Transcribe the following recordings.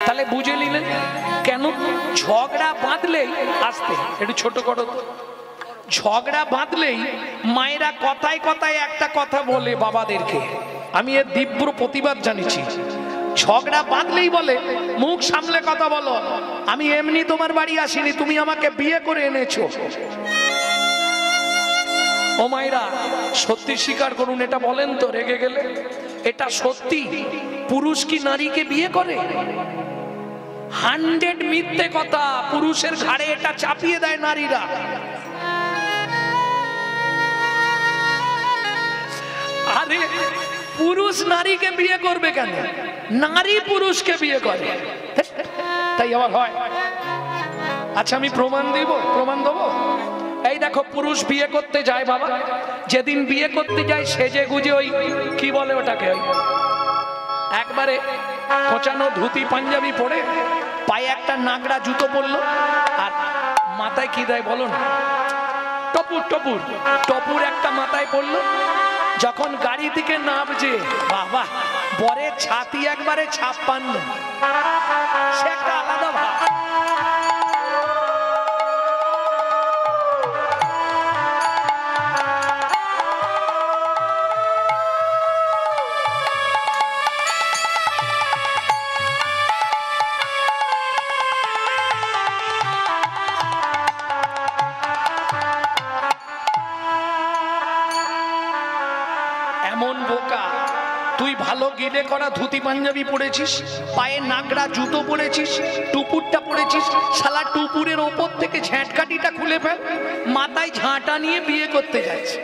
তাহলে বুঝে নিলেন কেন ঝগড়া বাঁধলেই আসতে একটু ছোট করো তো, ঝগড়া বাঁধলেই মায়েরা কথায় কথায় একটা কথা বলে বাবাদেরকে, আমি এর তীব্র প্রতিবাদ জানিয়েছি। ঝগড়া বাঁধলেই বলে মুখ সামলে কথা বলো, আমি এমনি তোমার বাড়ি আসিনি, তুমি আমাকে বিয়ে করে এনেছো। ও মায়েরা সত্যি স্বীকার করুন, এটা বলেন তো রেগে গেলে, এটা সত্যি পুরুষ কি নারীকে বিয়ে করে? 100 মিথ্যে কথা পুরুষের ঘাড়ে এটা চাপিয়ে দেয় নারীরা। আরে পুরুষ নারীকে বিয়ে করবে কেন? নারী পুরুষকে বিয়ে করে, তাই আবার হয়। আচ্ছা আমি প্রমাণ দেবো। এই দেখো পুরুষ বিয়ে করতে যায় বাবা, যেদিন বিয়ে করতে যায় সেজে গুজে ওই কি বলে ওটাকে, ওই একবারে কোচানো ধুতি পাঞ্জাবি পরে পায়ে একটা নাগড়া জুতো পরলো আর মাথায় কি দেয় বলো না, টপুর একটা মাথায় পড়লো। যখন গাড়ি থেকে নামছে বাবা বরের ছাতি একবারে 56, সে একটা আলাদা ভাব। তুই ভালো গিলে করা ধুতি পাঞ্জাবি পরেছিস, পায়ে নাগড়া জুতো পরেছিস, টুপুরটা পরেছিস, শালা টুপুরের ওপর থেকে ঝ্যাঁটকাটিটা খুলে ফেল, মাথায় ঝাঁটা নিয়ে বিয়ে করতে যাচ্ছে।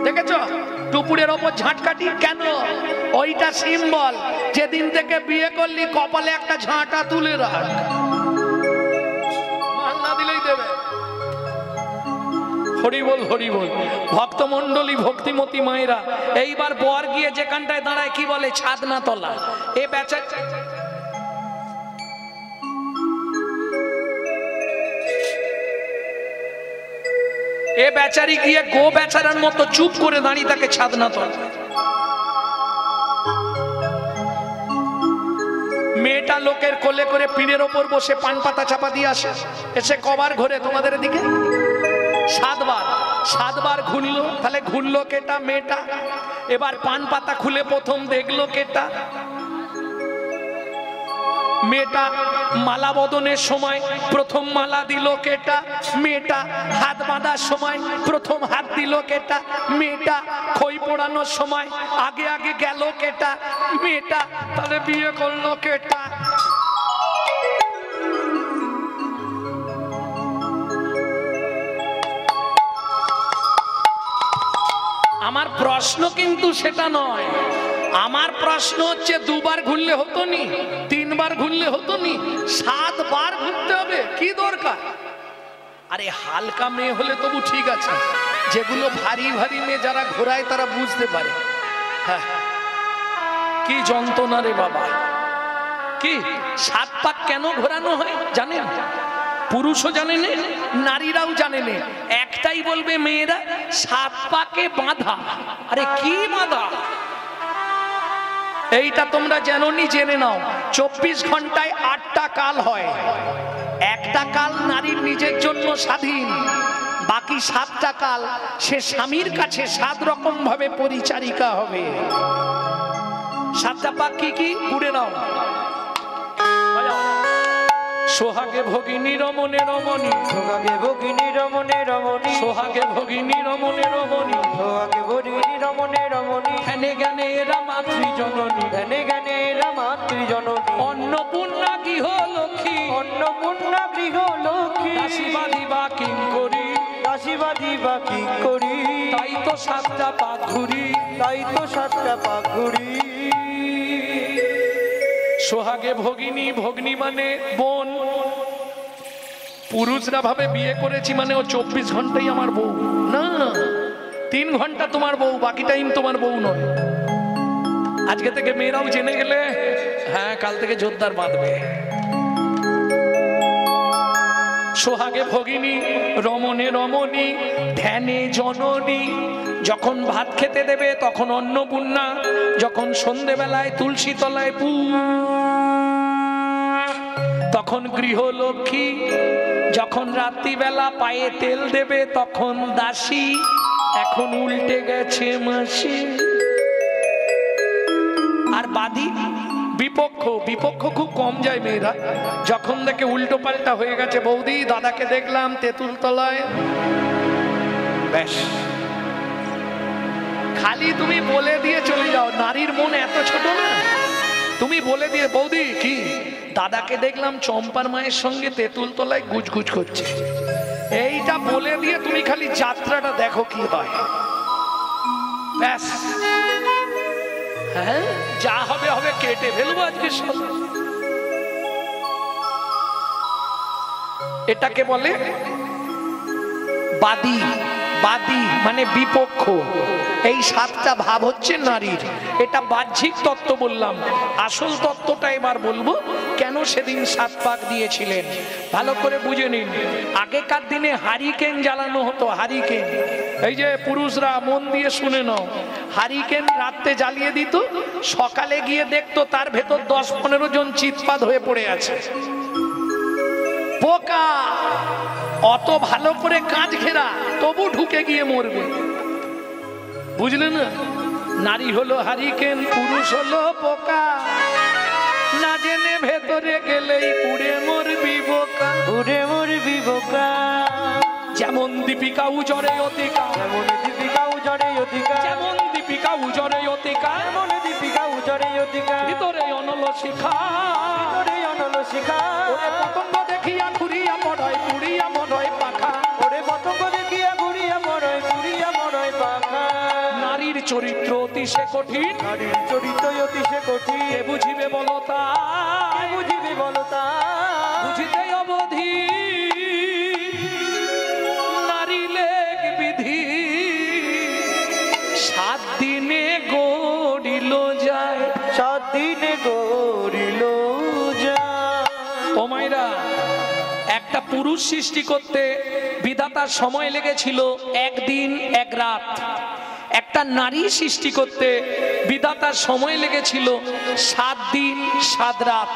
দেখেছ টুপুরের ওপর ঝাঁটকাটি কেন? ওইটা সিম্বল, যেদিন থেকে বিয়ে করলি কপালে একটা ঝাঁটা তুলে রাখ, মাল্লা দিলেই দেবে। হরি বল ভক্তমন্ডলী ভক্তিমতী মায়েরা, এইবার বর গিয়ে যেখানটায় দাঁড়ায় কি বলে, ছাদনা তলা। এ বেচারি গিয়ে গো বেচারার মতো চুপ করে দাঁড়িয়ে থাকে ছাদনা তলা। মেয়েটা লোকের কোলে করে পিঠের ওপর বসে পান পাতা চাপা দিয়ে আসে, এসে কবার ঘরে তোমাদের দিকে 7 বার ঘুরলো। তাহলে ঘুরলো কেটা? মেয়েটা। এবার পান পাতা খুলে প্রথম দেখলো কেটা? মেয়েটা। মালা বদনের সময় প্রথম মালা দিল কেটা? মেয়েটা। হাত বাঁধার সময় প্রথম হাত দিল কেটা? মেয়েটা। খই পোড়ানোর সময় আগে আগে গেল কেটা? মেয়েটা। তাহলে বিয়ে করলো কেটা? আমার প্রশ্ন কিন্তু সেটা নয়, আমার প্রশ্ন হচ্ছে 2 বার ঘুরলে হতো নি, 3 বার ঘুরলে হতো নি, 7 বার ঘুরতে হবে? কি দরকার? আরে হালকা মেয়ে হলে তবু ঠিক আছে, যেগুলো ভারী মেয়ে যারা ঘোরায় তারা বুঝতে পারে। হ্যাঁ কি যন্ত্রণা রে বাবা। কি 7 পাক কেন ঘোরানো হয় জানেন? পুরুষও জানে না, নারীরাও জানে না। একটাই বলবে মেয়েরা, 7 পাকে বাঁধা। আরে কি বাঁধা? এইটা তোমরা জানোনি, জেনে নাও। 24 ঘন্টায় 8টা কাল হয়। একটা কাল নারীর নিজের জন্য স্বাধীন, বাকি 7টা কাল সে স্বামীর কাছে 7 রকম ভাবে পরিচারিকা হবে। 7টা পাক কি কি ঘুরে নাও। সোহাগে ভগিনী রমণে রমণী, সোহাগে ভগিনী রমণে রমণী, সোহাগে ভগিনী রমণে রমণী, সোহাগে ভগিনী রমণে রমণী, ধ্যানে জ্ঞানে এরা মাতৃজননী, ধ্যানে জ্ঞানে এরা মাতৃজননী, অন্নপূর্ণা গৃহ লক্ষ্মী, অন্নপূর্ণা গৃহ লক্ষ্মী, দাসীবাদী বা কিঙ্করী, দাসীবাদী বা কিঙ্করী, তাই তো 7টা পাক ঘুরি, তাই তো 7টা পাক ঘুরি। সোহাগে ভগিনী, ভগ্নী মানে বোন। পুরুষরা ভাবে বিয়ে করেছি মানে ও 24 ঘন্টাই আমার বউ। না, 3 ঘন্টা তোমার বউ, বাকি টাইম তোমার বউ নয়। আজকে থেকে মেয়েরাও জেনে গেলে, হ্যাঁ কাল থেকে জোরদার বাঁধবে। সোহাগে ভগিনী রমণে রমণী, ধ্যানে জননী। যখন ভাত খেতে দেবে তখন অন্নপূর্ণা, যখন সন্ধেবেলায় তুলসী তলায় তখন গৃহলক্ষ্মী, যখন রাত্রিবেলা পায়ে তেল দেবে তখন দাসী, এখন উল্টে গেছে মাসি। আর বাদী বিপক্ষ, বিপক্ষ খুব কম যায় মেয়েরা, যখন দেখে উল্টো পাল্টা হয়ে গেছে, বৌদি দাদাকে দেখলাম তেঁতুল তলায়, ব্যাস খালি তুমি বলে দিয়ে চলে যাও। নারীর মন এত ছোট না, তুমি বলে দিয়ে বৌদি কি দাদাকে দেখলাম চম্পার মায়ের সঙ্গে তেঁতুল তলায় গুজগুজ করছে, এইটা বলে দিয়ে তুমি খালি যাত্রাটা দেখো কি হয়, ব্যাস। হ্যাঁ যা হবে হবে, কেটে ফেলবো আজকে সব। এটাকে বলে বাদী। বাদী মানে বিপক্ষ। এই সাতটা ভাব হচ্ছে নারীর। এটা বাহ্যিক তত্ত্ব বললাম, আসল তত্ত্বটা এবার বলবো। কেন সেদিন 7 পাক দিয়েছিলেন ভালো করে বুঝে নিন। আগেকার দিনে হারিকেন জ্বালানো হতো, হারিকেন। এই যে পুরুষরা মন দিয়ে শুনে নাও, হারিকেন রাত্রে জ্বালিয়ে দিত, সকালে গিয়ে দেখতো তার ভেতর 10-15 জন চিৎপাত হয়ে পড়ে আছে। পোকা অত ভালো করে কাজ ঘেরা, তবু ঢুকে গিয়ে মরবে, বুঝলে না? নারী হলো হারিকেন, পুরুষ হলো পোকা, না জেনে ভেতরে গেলেই পুড়ে মরবি বোকা, পুড়ে মরবি বোকা। যেমন দীপিকা উজরে অতিকা, যেমন দীপিকা উজরে অতিকা, যেমন দীপিকা উজরে অতিকা, যেমন দীপিকা উজরে অতিকা, ভিতরে অনল শিখা, ভিতরে অনল শিখা। ওরে পতঙ্গ দেখিয়া ঘুরিয়া মরয়, পুড়িয়া মরয় পাখা, ওরে পতঙ্গ দেখিয়া ঘুরিয়া মরয়, ঘুরিয়া মরয় পাখা। নারীর চরিত্র অতি সে কঠিন, নারীর চরিত্র অতি সে কঠিন, কে বুঝিবে বলো তাই, বুঝিবি বলো তা, বুঝিতে অবধি নারী লেখ বিধি, 7 দিনে গড়িল যায়, 7 দিনে গড়িল যায়। ও মাইরা, একটা পুরুষ সৃষ্টি করতে বিধাতার সময় লেগেছিল 1 দিন 1 রাত। একটা নারী সৃষ্টি করতে বিধাতার সময় লেগেছিল 7 দিন 7 রাত।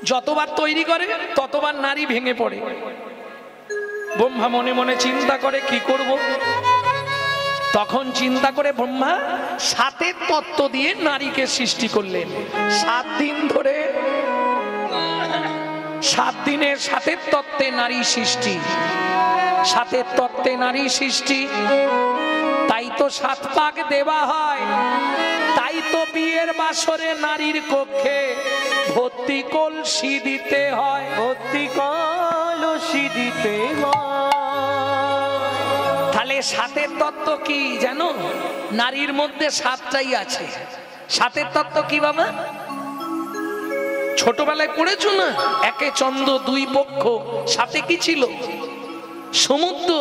যতবার তৈরি করে ততবার নারী ভেঙে পড়ে। ব্রহ্মা মনে মনে চিন্তা করে কি করব। তখন চিন্তা করে ব্রহ্মা 7 তত্ত্ব দিয়ে নারীকে সৃষ্টি করলেন। 7 দিন ধরে, 7 দিনের 7 তত্ত্বে নারী সৃষ্টি, 7 তত্ত্বে নারী সৃষ্টি। তাই তো 7 পাক দেওয়া হয়, তাই তো বিয়ের বাসরে নারীর কক্ষে ভর্তি কলসি দিতে হয়, ভর্তি কলসি দিতে হয়। তাহলে 7 তত্ত্ব কি জানো? নারীর মধ্যে 7টাই আছে। 7 তত্ত্ব কি বাবা? ছোটবেলায় পড়েছো না? 1 চন্দ্র 2 পক্ষ, 7 কি ছিল? সমুদ্র,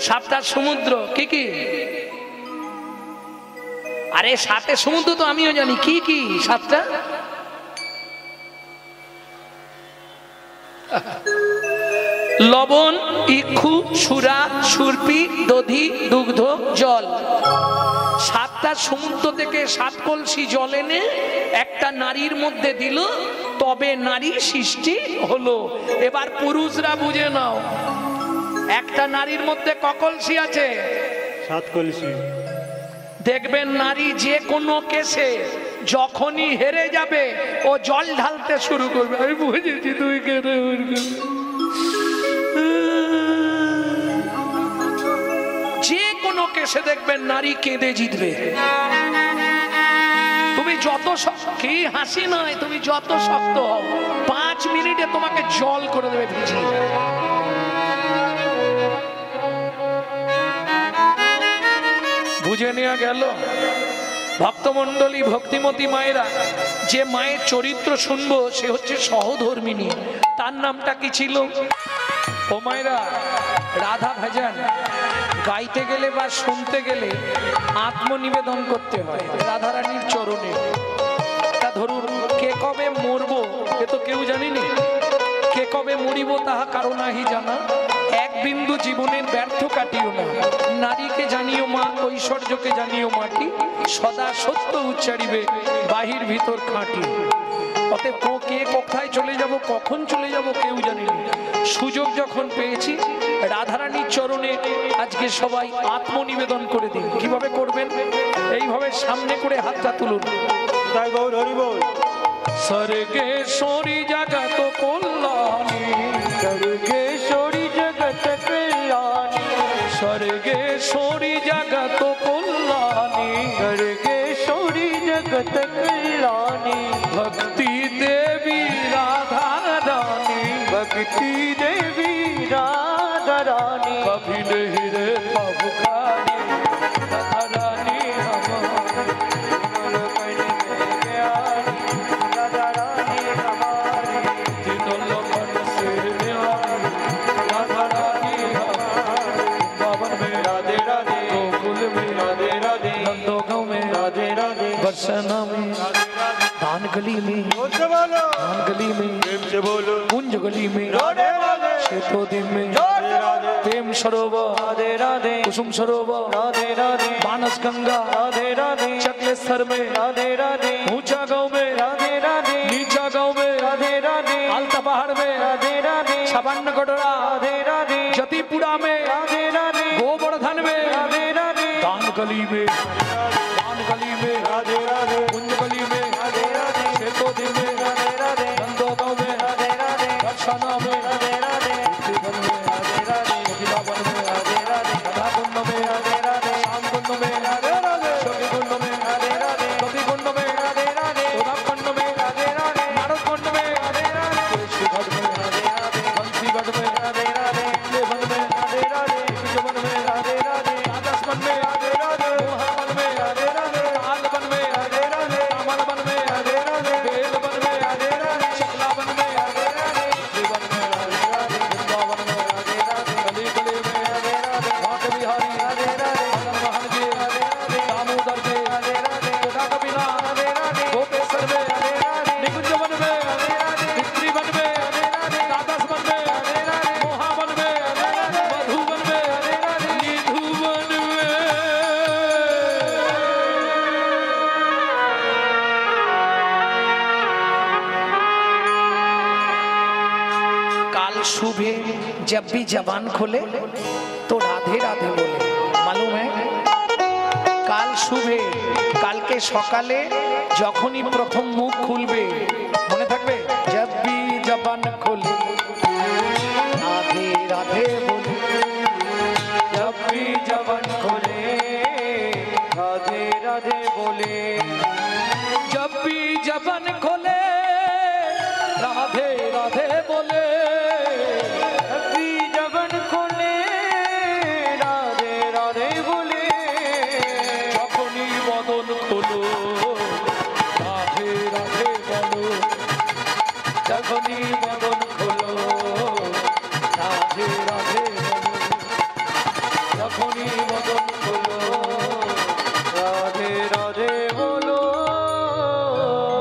7টা সমুদ্র। কি কি? আরে 7 সমুদ্র তো আমিও জানি। কি কি 7টা? লবণ, ইক্ষু, সুরা, সুরপি, দধি, দুগ্ধ, জল। 7টা সমুদ্র থেকে 7 কলসি জল এনে একটা নারীর মধ্যে দিল, তবে নারী সৃষ্টি হলো। এবার পুরুষরা বুঝে নাও, একটা নারীর মধ্যে ক কলসি আছে? 7 কলসি। দেখবেন নারী যে কোনো কেসে যখনই হেরে যাবে ও জল ঢালতে শুরু করবে। আমি বুঝেছি তুই কেন, যে কোনো কেসে দেখবেন নারী কেঁদে জিতবে। তুমি যত কি হাসি নয়, তুমি যত শক্ত হও, 5 মিনিটে তোমাকে জল করে দেবে ভিজিয়ে। বুঝে নেওয়া গেল? ভক্তমণ্ডলী, ভক্তিমতী মায়েরা, যে মায়ের চরিত্র শুনবো সে হচ্ছে সহধর্মিনী। তার নামটা কি ছিল? ও মায়েরা, রাধা ভজন গাইতে গেলে বা শুনতে গেলে আত্মনিবেদন করতে হয় রাধারানীর চরণে। তা ধরুন, কে কবে মরবো এ তো কেউ জানিনি, কে কবে মরিব তাহা কারো নাহি জানা। 1 বিন্দু জীবনের ব্যর্থ কাটিও না, নারীকে জানিও মা, ঐশ্বর্যকে জানিও মাটি, সদা সত্য উচ্চারিবে বাহির ভিতর খাঁটি। ও অতএব কে কোথায় চলে যাব, কখন চলে যাব কেউ জানি না। সুযোগ যখন পেয়েছি রাধারানীর চরণে আজকে সবাই আত্মনিবেদন করে দিন। কিভাবে করবেন? এইভাবে সামনে করে হাতটা তুলুন। তাই গৌর হরি বল। স্বর্গেশ্বরী জগত কল্যাণী, স্বর্গেশ্বরী জগত কল্যাণী, স্বর্গেশ্বরী জগত কল্যাণী, স্বর্গেশ্বরী জগত কল্যাণী, ভক্তি দেবী রাধা রানী, ভক্তি দেবী রাধা রানী, কভি नहीं रे पवकारी राधा रानी রাধা রানী हमारी, तीनों लोगन से न्यारी राधा रानी बावन में राधे राधे, गोकुल में राधे राधे, नंदोगांव में राधे राधे, बरसाना में दान गली में, जोर से बोलो, दान गली में, प्रेम से बोलो, कुंज गली में, राधे राधे, शेतो दिन में, जोर से बोलो, प्रेम सरोवर, राधे राधे, कुसुम सरोवर, राधे राधे, मानस गंगा, राधे राधे, चकलेश्वर में, राधे राधे, ऊंचा गांव में, राधे राधे, नीचा गांव में, राधे राधे, आलता पहाड़ में, राधे राधे, छबन्न कटोरा, राधे राधे, जतीपुरा में, राधे राधे, गोवर्धन में, राधे राधे, दान गली में, दान गली में, राधे राधे, कुंज गली में, राधे राधे, शेतो दिन में, राधे राधे, नंदोगांव में, राधे राधे, बरसाना में, राधे राधे, श्रीवन में, राधे राधे, मिथिलावन में, राधे राधे, राधाकुंड में, राधे राधे, श्यामकुंड में, राधे राधे, शोभिकुंड में, राधे राधे, कपिकुंड में, राधे राधे, उदाकुंड में, राधे राधे, नारदकुंड में, राधे राधे, तुलसीगढ़ में, राधे राधे, बंसीगढ़ में, राधे राधे, लेवन में, राधे राधे, विजयवन में, राधे राधे, राजसमंद में, राधे राधे, मोहनवन में, राधे राधे, तालवन में, राधे राधे, कामलवन में, राधे राधे, बेलवन में, राधे राधे, चकलावन में, राधे राधे, त्रिवन में, वृंदावन में, राधे राधे, गली गली में, राधे राधे, वाक बिहारी, राधे राधे, मदन मोहन जी, राधे राधे, दामोदर जी, राधे राधे, गोदा कबीरा, राधे राधे, गोपेश्वर में, राधे राधे, निकुंजवन में, राधे राधे, त्रिवन में, राधासमन में, राधे राधे, मोहावन में, मधुवन में, निधुवन में। काल सुबह जब भी जबान खोले तो राधे राधे बोले, मालूम है? কাল শুভে, কালকে সকালে যখনই প্রথম মুখ খুলবে, মনে থাকবে, জব্বি জবান খোলে রাধে রাধে বলে, জব্বি জবান খোলে राधे राधे बोले, जब्बी जबान खोले राधे राधे बोले, अभी जबन खोले, राधे राधे बोले, যখনই বদন খোলো রাধে রাধে বলো, যখনই বদন খোলো রাধে রাধে বলো, যখনই বদন খোলো राधे राधे बोलो,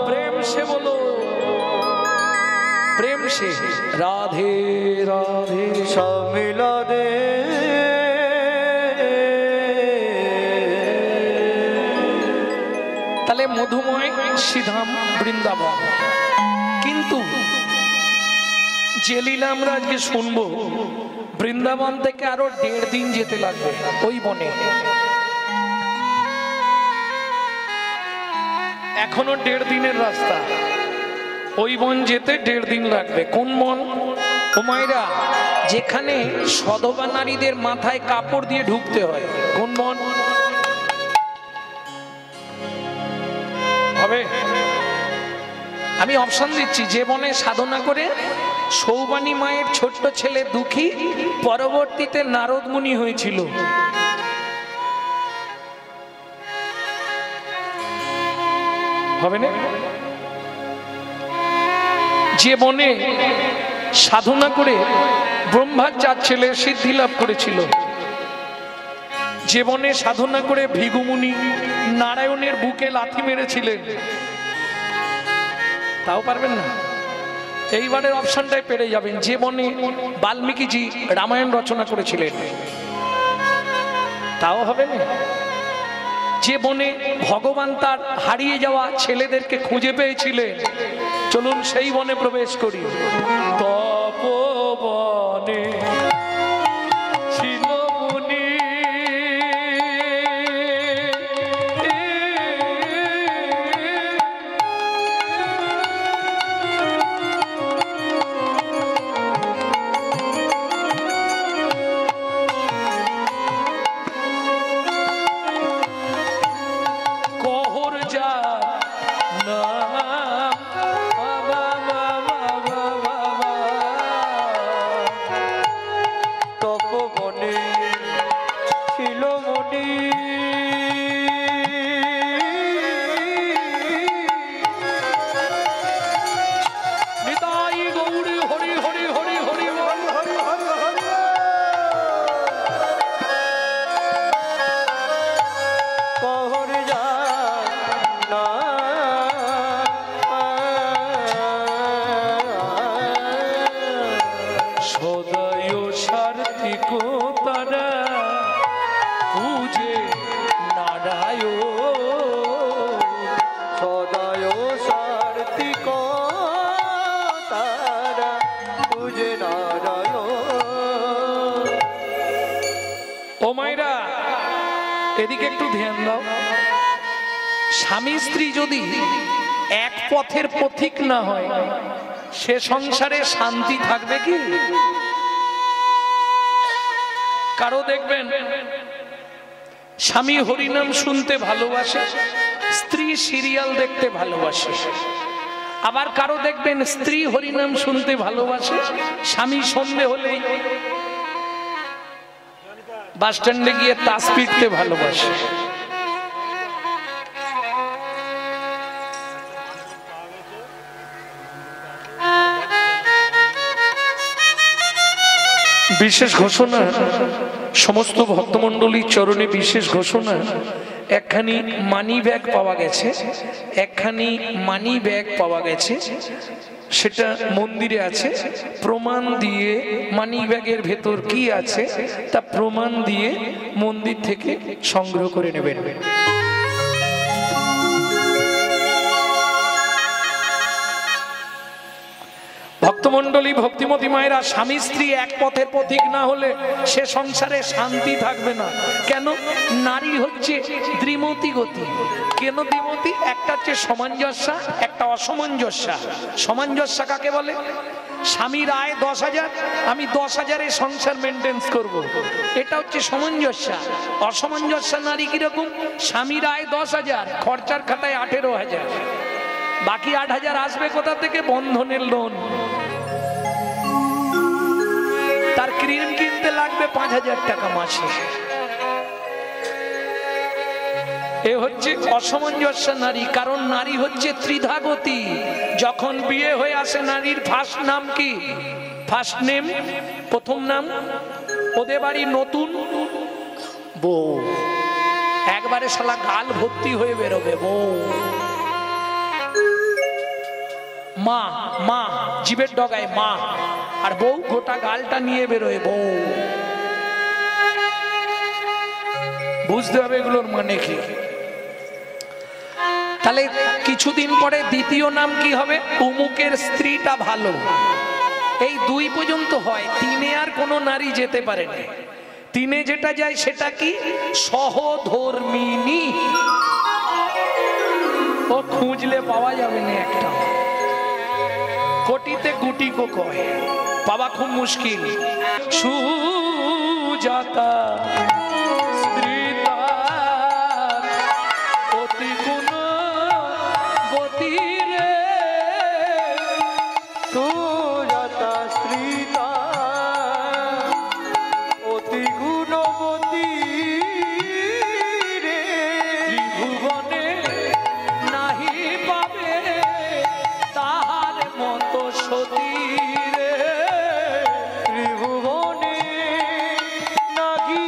प्रेम से बोलो, प्रेम से राधे राधे। सब मिला दे, তাহলে মধুময় শ্রীধাম বৃন্দাবন, কিন্তু যে লীলা আমরা আজকে শুনবো বৃন্দাবন থেকে আরো 1.5 দিন যেতে লাগবে ওই বনে, এখনো 1.5 দিনের রাস্তা, ওই বন যেতে 1.5 দিন লাগবে। কোন বন? ওমাইরা, যেখানে সধবা নারীদের মাথায় কাপড় দিয়ে ঢুকতে হয়। কোন বন হবে? আমি অপশন দিচ্ছি, যে বনে সাধনা করে সৌবানী মায়ের ছোট্ট ছেলে দুঃখী পরবর্তীতে নারদ মুনি হয়েছিল, হবে না? যে বনে সাধনা করে ব্রহ্মার 4 ছেলে সিদ্ধি লাভ করেছিল, যে বনে সাধনা করে ভৃগুমুনি নারায়ণের বুকে লাথি মেরেছিলেন, তাও পারবেন না? এইবারের অপশনটাই পেরে যাবেন, যে বনে বাল্মীকিজি রামায়ণ রচনা করেছিলেন, তাও হবে না? যে বনে ভগবান তার হারিয়ে যাওয়া ছেলেদেরকে খুঁজে পেয়েছিলেন, চলুন সেই বনে প্রবেশ করি। তপবনে ছিল মুনি, এদিকে একটু ধ্যান দাও। স্বামী স্ত্রী যদি এক পথের পথিক না হয়, সে সংসারে শান্তি থাকবে কি? কারো দেখবেন স্বামী হরিনাম শুনতে ভালোবাসে, স্ত্রী সিরিয়াল দেখতে ভালোবাসে। আবার কারো দেখবেন স্ত্রী হরিনাম শুনতে ভালোবাসে, স্বামী সন্ধে হলেই বাস স্ট্যান্ডে গিয়ে তাস পিটতে ভালোবাসে। বিশেষ ঘোষণা, সমস্ত ভক্তমণ্ডলীর চরণে বিশেষ ঘোষণা। একখানি মানি ব্যাগ পাওয়া গেছে, একখানি মানি ব্যাগ পাওয়া গেছে, সেটা মন্দিরে আছে। প্রমাণ দিয়ে মানি ব্যাগের ভেতর কি আছে তা প্রমাণ দিয়ে মন্দির থেকে সংগ্রহ করে নেবেন। ভক্তমণ্ডলী, ভক্তিমতী মায়েরা, স্বামী স্ত্রী এক পথের পথিক না হলে সে সংসারে শান্তি থাকবে না। কেন? নারী হচ্ছে দ্বিমতি গতি। কেন দ্বিমতি? একটা হচ্ছে সামঞ্জস্যা, একটা অসামঞ্জস্যা। সামঞ্জস্যা কাকে বলে? স্বামীর আয় 10,000, আমি 10,000-এ সংসার মেনটেন্স করব, এটা হচ্ছে সামঞ্জস্যা। অসামঞ্জস্যা নারী কিরকম? স্বামীর আয় 10,000, খরচার খাতায় 18,000, বাকি 8,000 আসবে কোথা থেকে? বন্ধনের লোন। তার ক্রিম কিনতে লাগবে 5,000 টাকা মাসে। এ হচ্ছে অসামঞ্জস্য নারী। কারণ নারী হচ্ছে ত্রিধাগতি। যখন বিয়ে হয়ে আসে নারীর ফার্স্ট নাম কি? ফার্স্ট নেম, প্রথম নাম। ওদের বাড়ি নতুন বউ, একবারে শালা গাল ভর্তি হয়ে বেরোবে বউ। মা, মা জীবের ডগায় মা, আর বউ গোটা গালটা নিয়ে বেরোয় বউ। বুঝতে হবে এগুলোর মানে কি। তাহলে কিছুদিন পরে দ্বিতীয় নাম কি হবে? অমুকের স্ত্রীটা ভালো। এই 2 পর্যন্ত হয়, 3-এ আর কোনো নারী যেতে পারে না। 3-এ যেটা যায় সেটা কি? সহধর্মিনী। ও খুঁজলে পাওয়া যাবে না একটা, কোটিতে গুটি কো কয়, পাওয়া খুব মুশকিল। সুজাতা স্ত্রীতা অতি গুণবতী রে, সুজাতা স্ত্রীতা অতি গুণবতী রে, ত্রিভুবনে নাহি পাবে তাহার মতো সতী রে। ত্রিভুবনে নাহি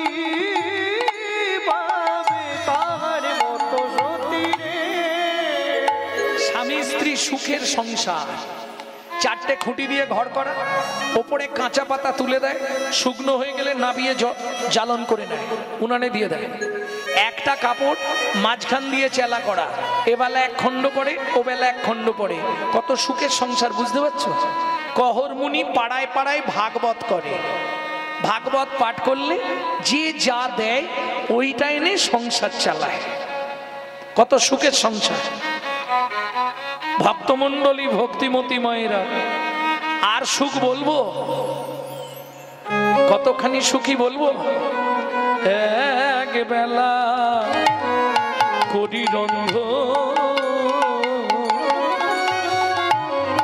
পাবে তাহার মতো সতী রে। স্বামী স্ত্রী সুখের সংসার, চারটে খুঁটি দিয়ে ঘর করা, ওপরে কাঁচা পাতা তুলে দেয়, শুকনো হয়ে গেলে নাবিয়ে জ্বালন করে নেয়, উনানে দিয়ে দেয়। একটা কাপড় মাঝখান দিয়ে চেলা করা, এবেলা এক খণ্ড পড়ে, ও বেলা এক খণ্ড পড়ে। কত সুখের সংসার, বুঝতে পারছো? কহরমুনি পাড়ায় পাড়ায় ভাগবত করে, ভাগবত পাঠ করলে যে যা দেয় ওইটা এনে সংসার চালায়। কত সুখের সংসার। ভক্তমণ্ডলী, ভক্তিমতী মায়েরা, আর সুখ বলবো? কতখানি সুখী বলবো? এক বেলা করি রন্ধ,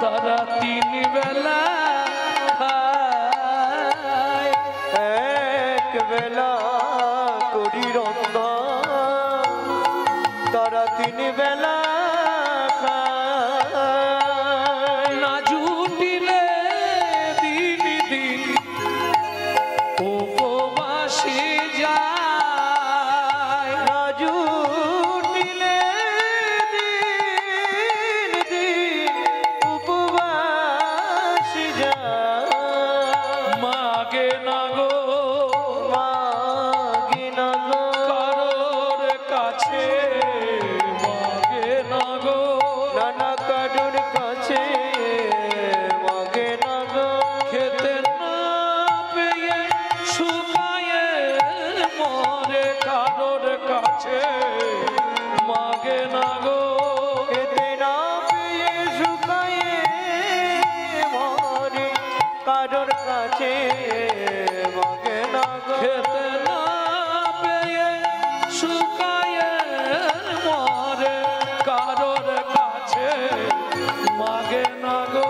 তারা তিন বেলা খায়। এক বেলা করি রন্ধন, তারা তিন বেলা খায়। না জুটিলে দিন দিন উপবাসে যায়, না জুটিলে দিন দিন উপবাস যায়। মাগে না গো, মাগি না গো, কারোর কাছে মাগে না গো, নানা কারুর কাছে মাগে না গো। খেতে না পেয়ে শুকায়ে মরে, কারোর কাছে মাগে না গো। খেতে না পেয়ে শুকায়ে মরে, কারোর কাছে মাগে না গো। খেতে না পেয়ে শুকায়ে মরে, কারোর কাছে মাগে না গো।